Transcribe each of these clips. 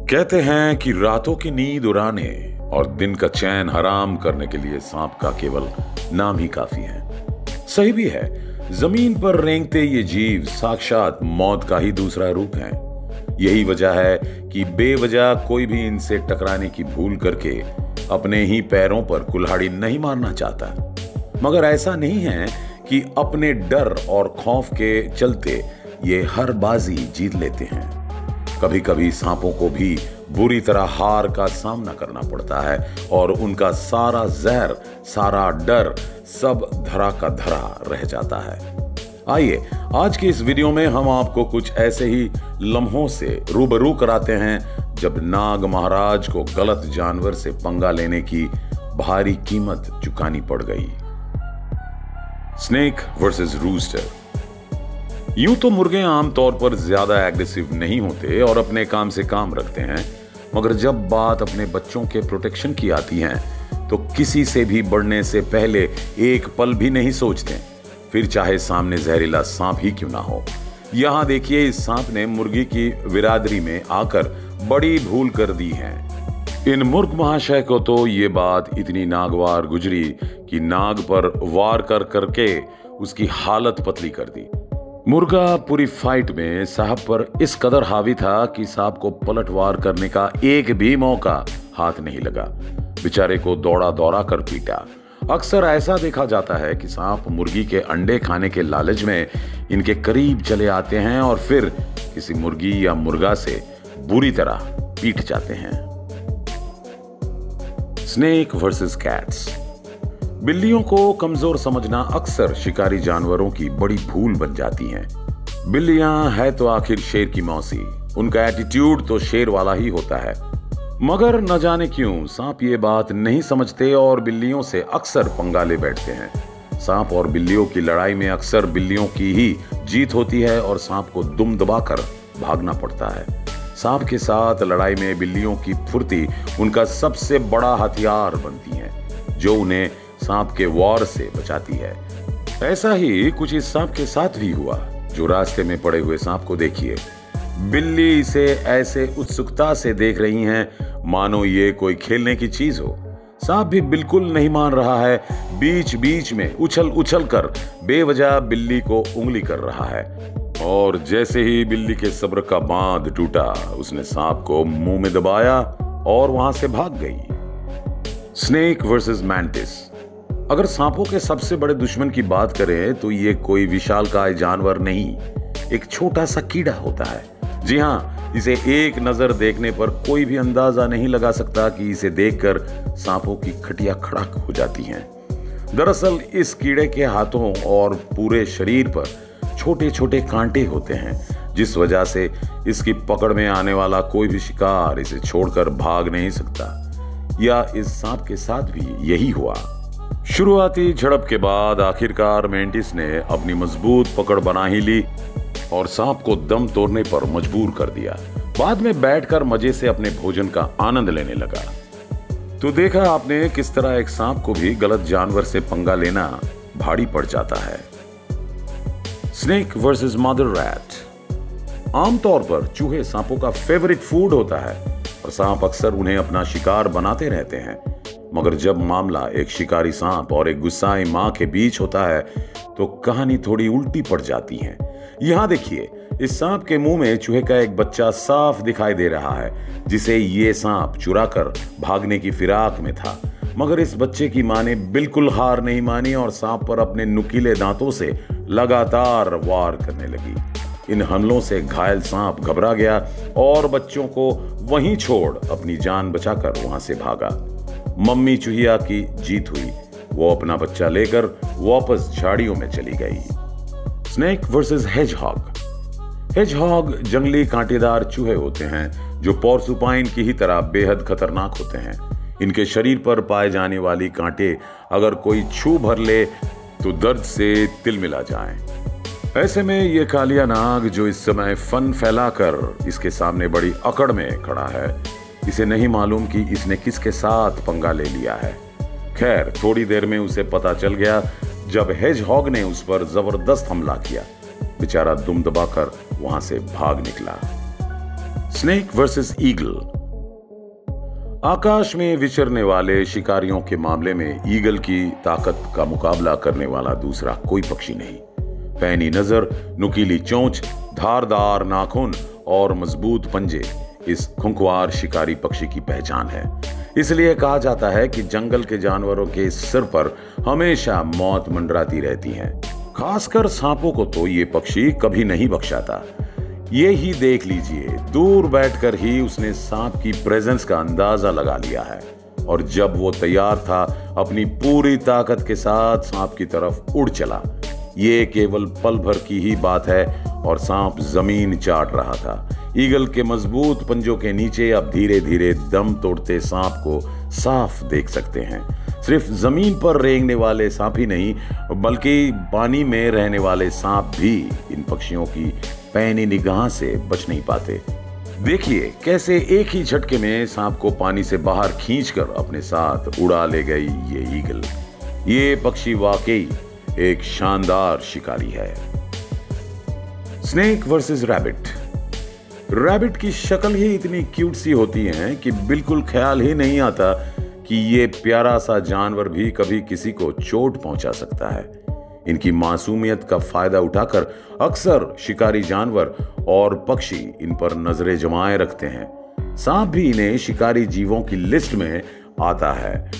कहते हैं कि रातों की नींद उड़ाने और दिन का चैन हराम करने के लिए सांप का केवल नाम ही काफी है। सही भी है, जमीन पर रेंगते ये जीव साक्षात मौत का ही दूसरा रूप है। यही वजह है कि बेवजह कोई भी इनसे टकराने की भूल करके अपने ही पैरों पर कुल्हाड़ी नहीं मारना चाहता। मगर ऐसा नहीं है कि अपने डर और खौफ के चलते ये हर बाजी जीत लेते हैं। कभी कभी सांपों को भी बुरी तरह हार का सामना करना पड़ता है और उनका सारा जहर, सारा डर सब धरा का धरा रह जाता है। आइए आज की इस वीडियो में हम आपको कुछ ऐसे ही लम्हों से रूबरू कराते हैं जब नाग महाराज को गलत जानवर से पंगा लेने की भारी कीमत चुकानी पड़ गई। Snake versus rooster. यूं तो मुर्गे आमतौर पर ज्यादा एग्रेसिव नहीं होते और अपने काम से काम रखते हैं, मगर जब बात अपने बच्चों के प्रोटेक्शन की आती है तो किसी से भी बढ़ने से पहले एक पल भी नहीं सोचते, फिर चाहे सामने जहरीला सांप ही क्यों ना हो। यहां देखिए, इस सांप ने मुर्गी की बिरादरी में आकर बड़ी भूल कर दी है। इन मुर्ग महाशय को तो ये बात इतनी नागवार गुजरी कि नाग पर वार कर करके उसकी हालत पतली कर दी। मुर्गा पूरी फाइट में साहब पर इस कदर हावी था कि साहब को पलटवार करने का एक भी मौका हाथ नहीं लगा। बेचारे को दौड़ा दौड़ा कर पीटा। अक्सर ऐसा देखा जाता है कि सांप मुर्गी के अंडे खाने के लालच में इनके करीब चले आते हैं और फिर किसी मुर्गी या मुर्गा से बुरी तरह पीट जाते हैं। Snake versus cats. बिल्लियों को कमजोर समझना अक्सर शिकारी जानवरों की बड़ी भूल बन जाती हैं। बिल्लियां है तो आखिर शेर की मौसी, उनका एटीट्यूड तो शेर वाला ही होता है। मगर न जाने क्यों सांप ये बात नहीं समझते और बिल्लियों से अक्सर पंगा ले बैठते हैं। सांप और बिल्लियों की लड़ाई में अक्सर बिल्लियों की ही जीत होती है और सांप को दुम दबाकर भागना पड़ता है। सांप के साथ लड़ाई में बिल्लियों की फुर्ती उनका सबसे बड़ा हथियार बनती है, जो उन्हें सांप के वार से बचाती है। ऐसा ही कुछ इस सांप के साथ भी हुआ। जो रास्ते में पड़े हुए सांप को देखिए, बिल्ली इसे ऐसे उत्सुकता से देख रही हैं मानो ये कोई खेलने की चीज हो। सांप भी बिल्कुल नहीं मान रहा है, बीच बीच में उछल उछल कर बेवजह बिल्ली को उंगली कर रहा है। और जैसे ही बिल्ली के सब्र का बांध टूटा, उसने सांप को मुंह में दबाया और वहां से भाग गई। Snake versus mantis. अगर सांपों के सबसे बड़े दुश्मन की बात करें तो ये कोई विशालकाय जानवर नहीं, एक छोटा सा कीड़ा होता है। जी हाँ, इसे एक नजर देखने पर कोई भी अंदाजा नहीं लगा सकता कि इसे देखकर सांपों की खटिया खड़ाक हो जाती हैं। दरअसल इस कीड़े के हाथों और पूरे शरीर पर छोटे छोटे कांटे होते हैं, जिस वजह से इसकी पकड़ में आने वाला कोई भी शिकार इसे छोड़कर भाग नहीं सकता। या इस सांप के साथ भी यही हुआ। शुरुआती झड़प के बाद आखिरकार मेंटिस ने अपनी मजबूत पकड़ बना ही ली और सांप को दम तोड़ने पर मजबूर कर दिया। बाद में बैठकर मजे से अपने भोजन का आनंद लेने लगा। तो देखा आपने किस तरह एक सांप को भी गलत जानवर से पंगा लेना भारी पड़ जाता है। Snake versus mother rat. आमतौर पर चूहे सांपों का फेवरेट फूड होता है और सांप अक्सर उन्हें अपना शिकार बनाते रहते हैं। मगर जब मामला एक शिकारी सांप और एक गुस्साई मां के बीच होता है तो कहानी थोड़ी उल्टी पड़ जाती है। यहां देखिए, इस सांप के मुंह में चूहे का एक बच्चा साफ दिखाई दे रहा है, जिसे ये सांप चुराकर भागने की फिराक में था। मगर इस बच्चे की मां ने बिल्कुल हार नहीं मानी और सांप पर अपने नुकीले दांतों से लगातार वार करने लगी। इन हमलों से घायल सांप घबरा गया और बच्चों को वहीं छोड़ अपनी जान बचाकर वहां से भागा। मम्मी चूहिया की जीत हुई, वो अपना बच्चा लेकर वापस झाड़ियों में चली गई। Snake versus hedgehog. हेजहॉग जंगली कांटेदार चूहे होते हैं जो पोर्सुपाइन की ही तरह बेहद खतरनाक होते हैं। इनके शरीर पर पाए जाने वाली कांटे अगर कोई छू भर ले तो दर्द से तिलमिला जाएं। ऐसे में ये कालिया नाग जो इस समय फन फैलाकर इसके सामने बड़ी अकड़ में खड़ा है, इसे नहीं मालूम कि इसने किसके साथ पंगा ले लिया है। खैर, थोड़ी देर में उसे पता चल गया जब हेजहॉग ने उस पर जबरदस्त हमला किया। बेचारा दुम दबाकर वहां से भाग निकला। Snake versus eagle. आकाश में विचरने वाले शिकारियों के मामले में ईगल की ताकत का मुकाबला करने वाला दूसरा कोई पक्षी नहीं। पैनी नजर, नुकीली चोंच, धारदार नाखून और मजबूत पंजे इस खुंखार शिकारी पक्षी की पहचान है। इसलिए कहा जाता है कि जंगल के जानवरों के सिर पर हमेशा मौत मंडराती रहती है। खासकर सांपों को तो ये पक्षी कभी नहीं बख्शाता। ये ही देख लीजिए, दूर बैठकर ही उसने सांप की प्रेजेंस का अंदाजा लगा लिया है और जब वो तैयार था अपनी पूरी ताकत के साथ सांप की तरफ उड़ चला। ये केवल पल भर की ही बात है और सांप जमीन चाट रहा था। ईगल के मजबूत पंजों के नीचे अब धीरे धीरे दम तोड़ते सांप को साफ देख सकते हैं। सिर्फ जमीन पर रेंगने वाले सांप ही नहीं, बल्कि पानी में रहने वाले सांप भी इन पक्षियों की पैनी निगाह से बच नहीं पाते। देखिए कैसे एक ही झटके में सांप को पानी से बाहर खींचकर अपने साथ उड़ा ले गई ये ईगल। ये पक्षी वाकई एक शानदार शिकारी है। Snake versus rabbit. रैबिट की शक्ल ही इतनी क्यूट सी होती है कि बिल्कुल ख्याल ही नहीं आता कि ये प्यारा सा जानवर भी कभी किसी को चोट पहुंचा सकता है। इनकी मासूमियत का फायदा उठाकर अक्सर शिकारी जानवर और पक्षी इन पर नजरें जमाए रखते हैं। सांप भी इन्हें शिकारी जीवों की लिस्ट में आता है,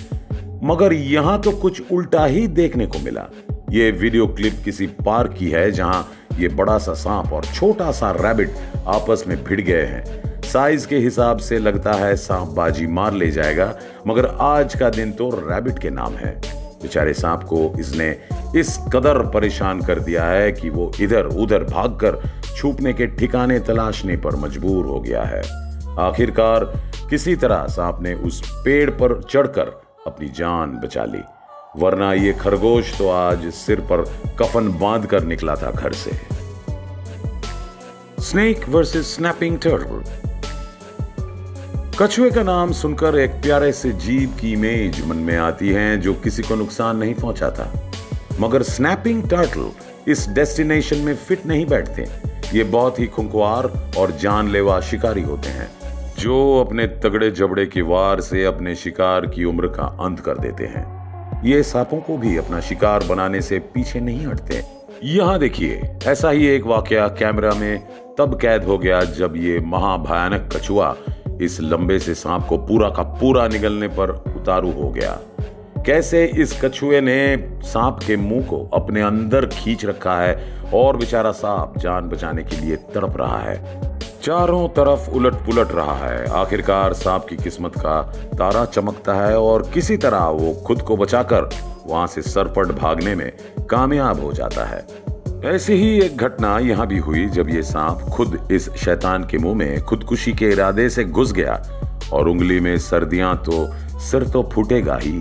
मगर यहां तो कुछ उल्टा ही देखने को मिला। ये वीडियो क्लिप किसी पार्क की है जहां ये बड़ा सा सांप और छोटा सा रैबिट आपस में भिड़ गए हैं। साइज के हिसाब से लगता है सांप बाजी मार ले जाएगा, मगर आज का दिन तो रैबिट के नाम है। बेचारे सांप को इसने इस कदर परेशान कर दिया है कि वो इधर उधर भागकर छुपने के ठिकाने तलाशने पर मजबूर हो गया है। आखिरकार किसी तरह सांप ने उस पेड़ पर चढ़कर अपनी जान बचा ली, वरना ये खरगोश तो आज सिर पर कफन बांध कर निकला था घर से। Snake versus snapping turtle. कछुए का नाम सुनकर एक प्यारे से जीव की इमेज मन में आती है जो किसी को नुकसान नहीं पहुंचाता, मगर स्नैपिंग टर्टल इस डेस्टिनेशन में फिट नहीं बैठते। ये बहुत ही खुंखार और जानलेवा शिकारी होते हैं जो अपने तगड़े जबड़े के वार से अपने शिकार की उम्र का अंत कर देते हैं। ये सांपों को भी अपना शिकार बनाने से पीछे नहीं हटते। यहां देखिए, ऐसा ही एक वाकया कैमरा में तब कैद हो गया जब ये महाभयानक कछुआ इस लंबे से सांप को पूरा का पूरा निगलने पर उतारू हो गया। कैसे इस कछुए ने सांप के मुंह को अपने अंदर खींच रखा है और बेचारा सांप जान बचाने के लिए तड़प रहा है, चारों तरफ उलट पुलट रहा है। आखिरकार सांप की किस्मत का तारा चमकता है और किसी तरह वो खुद को बचाकर वहां से सरपट भागने में कामयाब हो जाता है। ऐसी ही एक घटना यहां भी हुई जब ये सांप खुद इस शैतान के मुंह में खुदकुशी के इरादे से घुस गया और उंगली में सर्दियां तो सिर तो फूटेगा ही।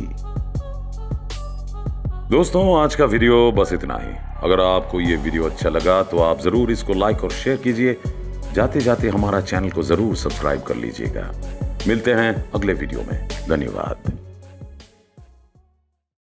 दोस्तों, आज का वीडियो बस इतना ही। अगर आपको ये वीडियो अच्छा लगा तो आप जरूर इसको लाइक और शेयर कीजिए। जाते जाते हमारा चैनल को जरूर सब्सक्राइब कर लीजिएगा। मिलते हैं अगले वीडियो में। धन्यवाद।